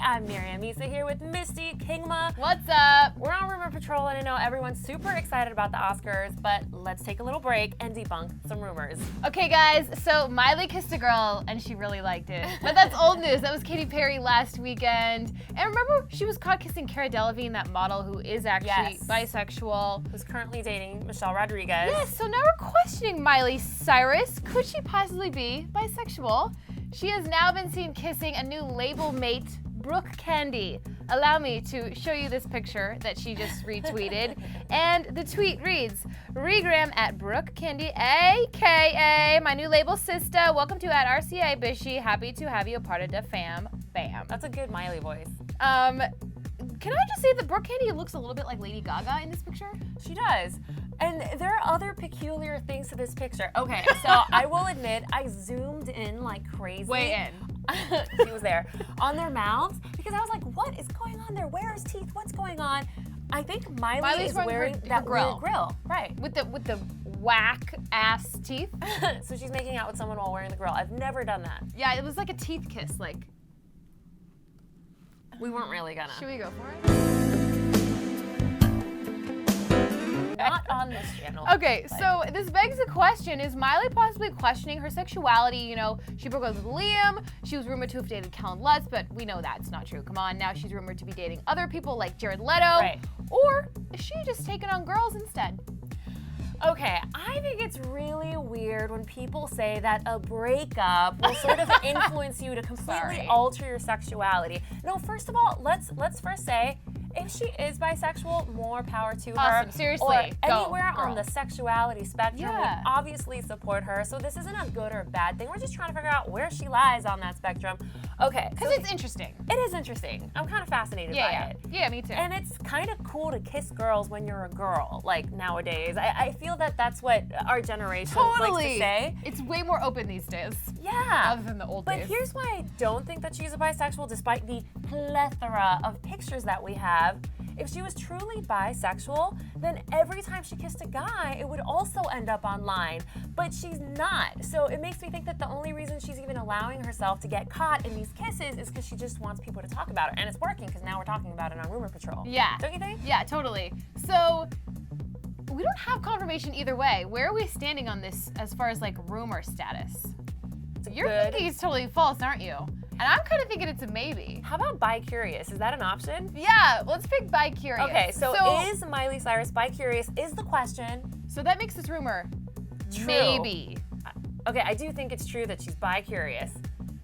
I'm Miriam and Misty here with Misty, Kingma. What's up? We're on Rumor Patrol, and I know everyone's super excited about the Oscars, but let's take a little break and debunk some rumors. Okay, guys, so Miley kissed a girl, and she really liked it. But that's old news. That was Katy Perry last weekend. And remember, she was caught kissing Cara Delevingne, that model who is actually bisexual. Who's currently dating Michelle Rodriguez. Yes, so now we're questioning Miley Cyrus. Could she possibly be bisexual? She has now been seen kissing a new label mate, Brooke Candy. Allow me to show you this picture that she just retweeted. And the tweet reads, Regram at Brooke Candy, aka my new label sister. Welcome to at RCA Bishy. Happy to have you a part of the fam. Bam. That's a good Miley voice. Can I just say that Brooke Candy looks a little bit like Lady Gaga in this picture? She does. And there are other peculiar things to this picture. Okay, so I will admit, I zoomed in like crazy. Way in. She was there. On their mouths, because I was like, what is going on there? Where is teeth? What's going on? I think Miley's is wearing that weird grill. Right. With the whack ass teeth. So she's making out with someone while wearing the grill. I've never done that. Yeah, it was like a teeth kiss, like. We weren't really gonna. Should we go for it? Not on this channel. Okay, so this begs the question, is Miley possibly questioning her sexuality? You know, she broke up with Liam, she was rumored to have dated Kellen Lutz, but we know that's not true. Come on, now she's rumored to be dating other people like Jared Leto. Right. Or is she just taking on girls instead? Okay, I think it's really weird when people say that a breakup will sort of influence you to completely alter your sexuality. No, first of all, let's first say, if she is bisexual, more power to her. Awesome, seriously. Or go, anywhere girl. on the sexuality spectrum, Yeah. we obviously support her. So this isn't a good or bad thing. We're just trying to figure out where she lies on that spectrum. Okay. Because it's interesting. It is interesting. I'm kind of fascinated by it. Yeah, me too. And it's kind of cool to kiss girls when you're a girl, like nowadays. I feel that that's what our generation likes to say. It's way more open these days. Yeah. Other than the old days. But here's why I don't think that she's a bisexual, despite the plethora of pictures that we have. If she was truly bisexual, then every time she kissed a guy, it would also end up online. But she's not. So it makes me think that the only reason she's even allowing herself to get caught in these kisses is because she just wants people to talk about her. And it's working, because now we're talking about it on Rumor Patrol. Yeah. Don't you think? Yeah, totally. So we don't have confirmation either way. Where are we standing on this as far as like rumor status? You're thinking it's totally false, aren't you? And I'm kind of thinking it's a maybe. How about bi-curious? Is that an option? Yeah, let's pick bi-curious. Okay, so is Miley Cyrus bi-curious is the question. So that makes this rumor True. maybe. Okay, I do think it's true that she's bi-curious.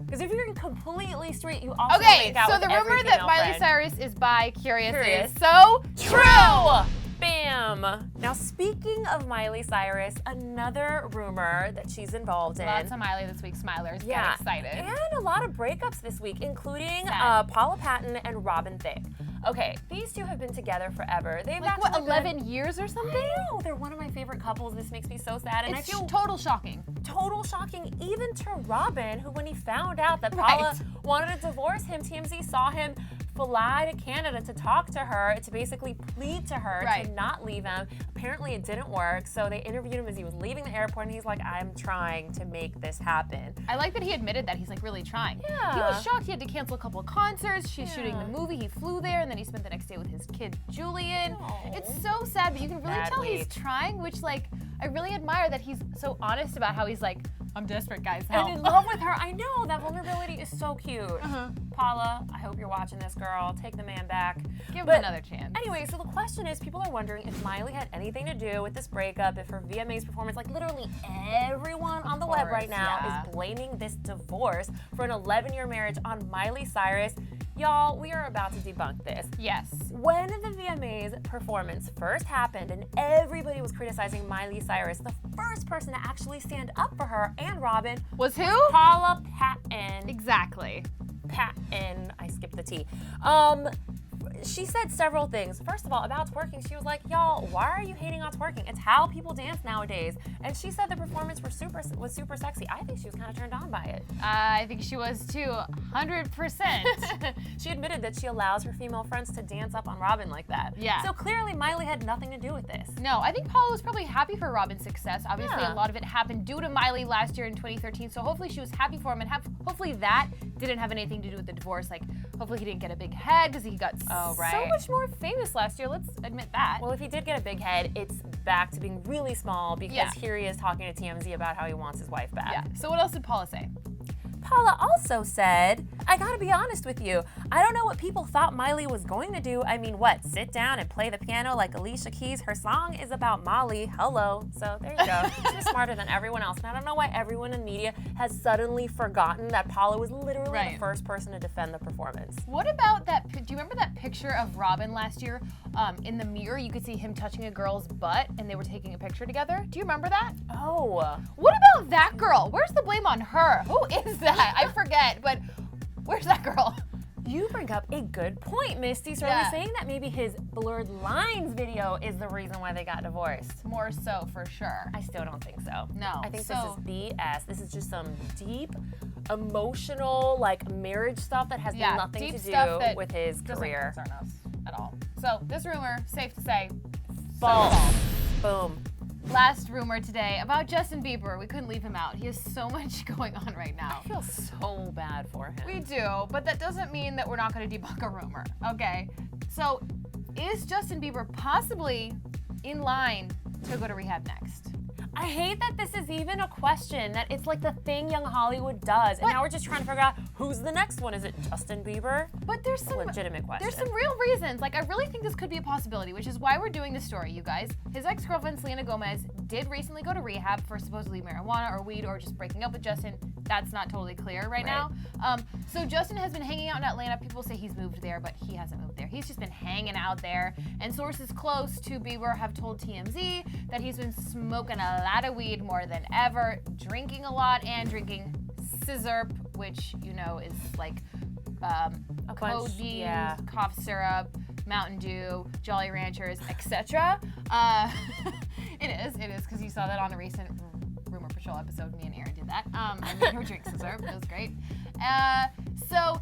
Because if you're completely straight, you also make out so with the every rumor that female Miley friend. Cyrus is bi-curious is so true! Bam! Now, speaking of Miley Cyrus, another rumor that she's involved in. Lots of Miley this week, Smilers. Get excited. And a lot of breakups this week, including Paula, Patton, and Thicke. Okay, these two have been together forever. They've like what, 11 years or something? I know, they're one of my favorite couples. This makes me so sad, and It's I feel total shocking. Total shocking, even to Robin, who when he found out that Paula wanted to divorce him, TMZ saw him fly to Canada to talk to her, to basically plead to her to not leave him. Apparently it didn't work, so they interviewed him as he was leaving the airport, and he's like, I'm trying to make this happen. I like that he admitted that he's like really trying. Yeah. He was shocked. He had to cancel a couple of concerts. She's shooting the movie. He flew there, and then he spent the next day with his kid, Julian. Aww. It's so sad, but you can really tell he's trying, which like, I really admire that he's so honest about how he's like, I'm desperate, guys, help. And in love with her. I know, that vulnerability is so cute. Paula, I hope you're watching this, girl. Take the man back. Give him another chance. Anyway, so the question is, people are wondering if Miley had anything to do with this breakup, if her VMAs performance, like literally everyone on the web right now is blaming this divorce for an 11-year marriage on Miley Cyrus. Y'all, we are about to debunk this. Yes. When the VMAs performance first happened and everybody was criticizing Miley Cyrus, the first person to actually stand up for her and Robin was who? Paula Patton. Exactly. Patton, I skipped the T. she said several things. First of all, about twerking, she was like, y'all, why are you hating on twerking? It's how people dance nowadays. And she said the performance was super sexy. I think she was kind of turned on by it. I think she was too, 100%. She admitted that she allows her female friends to dance up on Robin like that. Yeah. So clearly Miley had nothing to do with this. No, I think Paula was probably happy for Robin's success. Obviously, Yeah. a lot of it happened due to Miley last year in 2013, so hopefully she was happy for him, and hopefully that didn't have anything to do with the divorce. Like, hopefully he didn't get a big head because he got so much more famous last year. Let's admit that. Well, if he did get a big head, it's back to being really small because here he is talking to TMZ about how he wants his wife back. Yeah. So what else did Paula say? Paula also said, I gotta be honest with you, I don't know what people thought Miley was going to do. I mean, what, sit down and play the piano like Alicia Keys? Her song is about Molly. Hello. So there you go. She's smarter than everyone else. And I don't know why everyone in media has suddenly forgotten that Paula was literally the first person to defend the performance. What about that? Do you remember that picture of Robin last year? In the mirror, you could see him touching a girl's butt and they were taking a picture together. Do you remember that? Oh. What about that girl? Where's the blame on her? Who is that? I forget, but where's that girl? You bring up a good point, Misty. So are we saying that maybe his blurred lines video is the reason why they got divorced? More so, for sure. I still don't think so. No. I think this is BS. This is just some deep, emotional, like marriage stuff that has nothing to do with his career. Doesn't concern us at all. So this rumor, safe to say, false. Boom. Last rumor today about Justin Bieber. We couldn't leave him out. He has so much going on right now. I feel so bad for him. We do, but that doesn't mean that we're not going to debunk a rumor, okay? So, is Justin Bieber possibly in line to go to rehab next? I hate that this is even a question, that it's like the thing young Hollywood does, and now we're just trying to figure out who's the next one. Is it Justin Bieber? But there's some legitimate question. There's some real reasons. Like, I really think this could be a possibility, which is why we're doing this story, you guys. His ex-girlfriend, Selena Gomez, did recently go to rehab for supposedly marijuana or weed or just breaking up with Justin. That's not totally clear right now. So Justin has been hanging out in Atlanta. People say he's moved there, but he hasn't moved there. He's just been hanging out there. And sources close to Bieber have told TMZ that he's been smoking a lot of weed more than ever, drinking a lot, and drinking scissor, which you know is like codeine, cough syrup, Mountain Dew, Jolly Ranchers, etc. It is, because you saw that on a recent Rumor Patrol episode. Me and Aaron did that. I made her drink scissor. It was great. So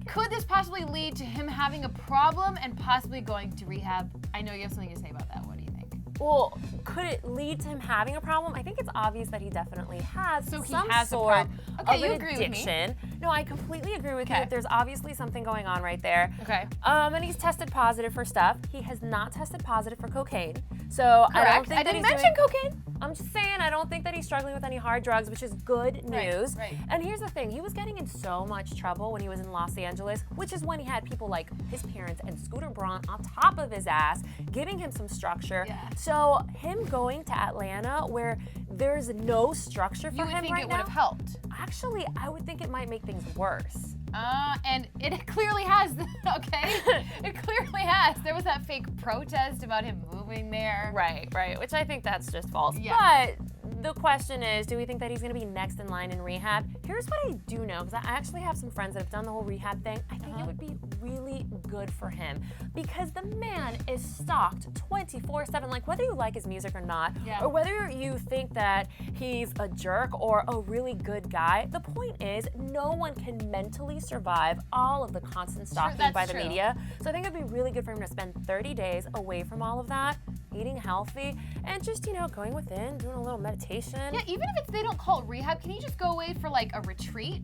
could this possibly lead to him having a problem and possibly going to rehab? I know you have something to say about that. What do you think? Well, could it lead to him having a problem? I think it's obvious that he definitely has some sort of an addiction. No, I completely agree with you that there's obviously something going on right there. Okay. And he's tested positive for stuff. He has not tested positive for cocaine. So I don't think I didn't mention cocaine. I'm just saying, I don't think that he's struggling with any hard drugs, which is good news. Right. And here's the thing, he was getting in so much trouble when he was in Los Angeles, which is when he had people like his parents and Scooter Braun on top of his ass, giving him some structure. Yeah. So him going to Atlanta, where there's no structure for him right now. You would think it would have helped. Actually, I would think it might make things worse. And it clearly has, okay? It clearly has. There was that fake protest about him moving there. Right, which I think that's just false. Yeah. But the question is, do we think that he's going to be next in line in rehab? Here's what I do know, because I actually have some friends that have done the whole rehab thing. I think it would be really good for him, because the man is stalked 24/7. Like, whether you like his music or not, or whether you think that he's a jerk or a really good guy, the point is, no one can mentally survive all of the constant stalking by the media. So I think it'd be really good for him to spend 30 days away from all of that, eating healthy, and just, going within, doing a little meditation. Yeah, even if they don't call it rehab, can you just go away for like a retreat?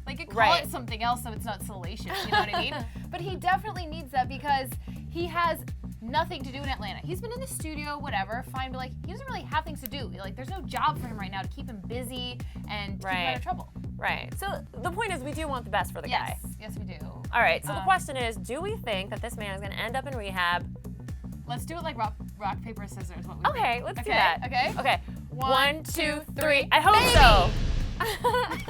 Like, you call it something else so it's not salacious, you know what I mean? But he definitely needs that, because he has nothing to do in Atlanta. He's been in the studio, whatever, fine, but like, he doesn't really have things to do. Like, there's no job for him right now to keep him busy and to keep him out of trouble. Right. So the point is, we do want the best for the guy. Yes, we do. All right, so the question is, do we think that this man is going to end up in rehab? Let's do it like rock, paper, scissors. What we think. Let's do that. Okay. 1, 2, 3. I hope so.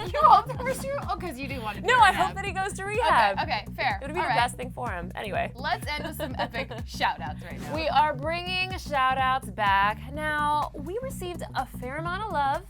You hope the first year? Oh, because you do want to do No, I hope that he goes to rehab. Okay, fair. It would be the best thing for him. Anyway. Let's end with some epic shout-outs right now. We are bringing shout-outs back. Now, we received a fair amount of love.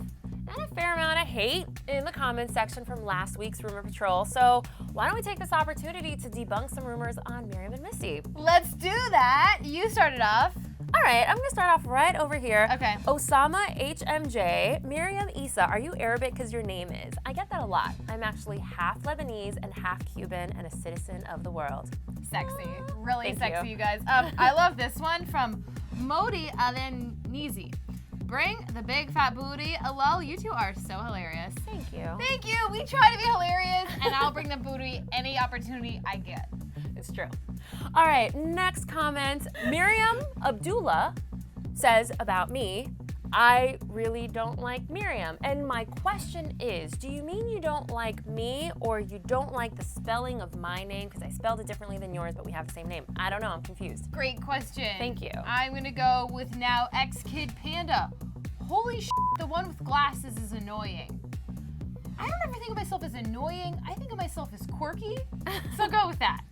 got a fair amount of hate in the comments section from last week's Rumor Patrol, so why don't we take this opportunity to debunk some rumors on Miriam and Misty? Let's do that. You started off. All right, I'm gonna start off right over here. Okay. Osama HMJ, Miriam Issa, are you Arabic because your name is? I get that a lot. I'm actually half Lebanese and half Cuban and a citizen of the world. Sexy. Really Thank sexy, you. you guys. I love this one from Modi Alenizi. Bring the big fat booty. Lol, you two are so hilarious. Thank you. Thank you. We try to be hilarious, and I'll bring the booty any opportunity I get. It's true. All right, next comment. Miriam Abdullah says about me, I really don't like Miriam. And my question is, do you mean you don't like me or you don't like the spelling of my name? Because I spelled it differently than yours, but we have the same name. I don't know, I'm confused. Great question. Thank you. I'm going to go with now X-Kid Panda. Holy shit, the one with glasses is annoying. I don't ever think of myself as annoying. I think of myself as quirky. So go with that.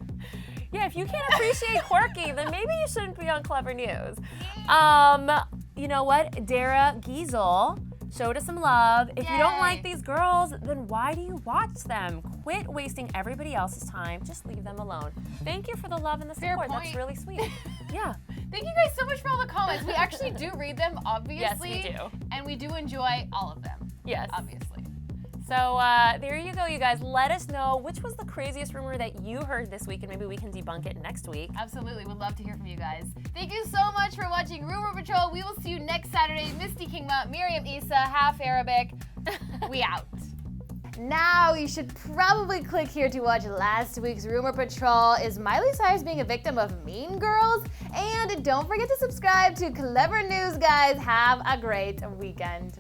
Yeah, if you can't appreciate quirky, then maybe you shouldn't be on Clevver News. You know what? Dara Giesel showed us some love. If you don't like these girls, then why do you watch them? Quit wasting everybody else's time. Just leave them alone. Thank you for the love and the Fair support. point. That's really sweet. Yeah. Thank you guys so much for all the comments. We actually do read them, obviously. Yes, we do. And we do enjoy all of them. Yes. Obviously. So there you go, you guys. Let us know which was the craziest rumor that you heard this week, and maybe we can debunk it next week. Absolutely. Would love to hear from you guys. Thank you so much for watching Rumor Patrol. We will see you next Saturday. Misty Kingma, Miriam Issa, half Arabic. We out. Now you should probably click here to watch last week's Rumor Patrol. Is Miley Cyrus being a victim of Mean Girls? And don't forget to subscribe to Clevver News, guys. Have a great weekend.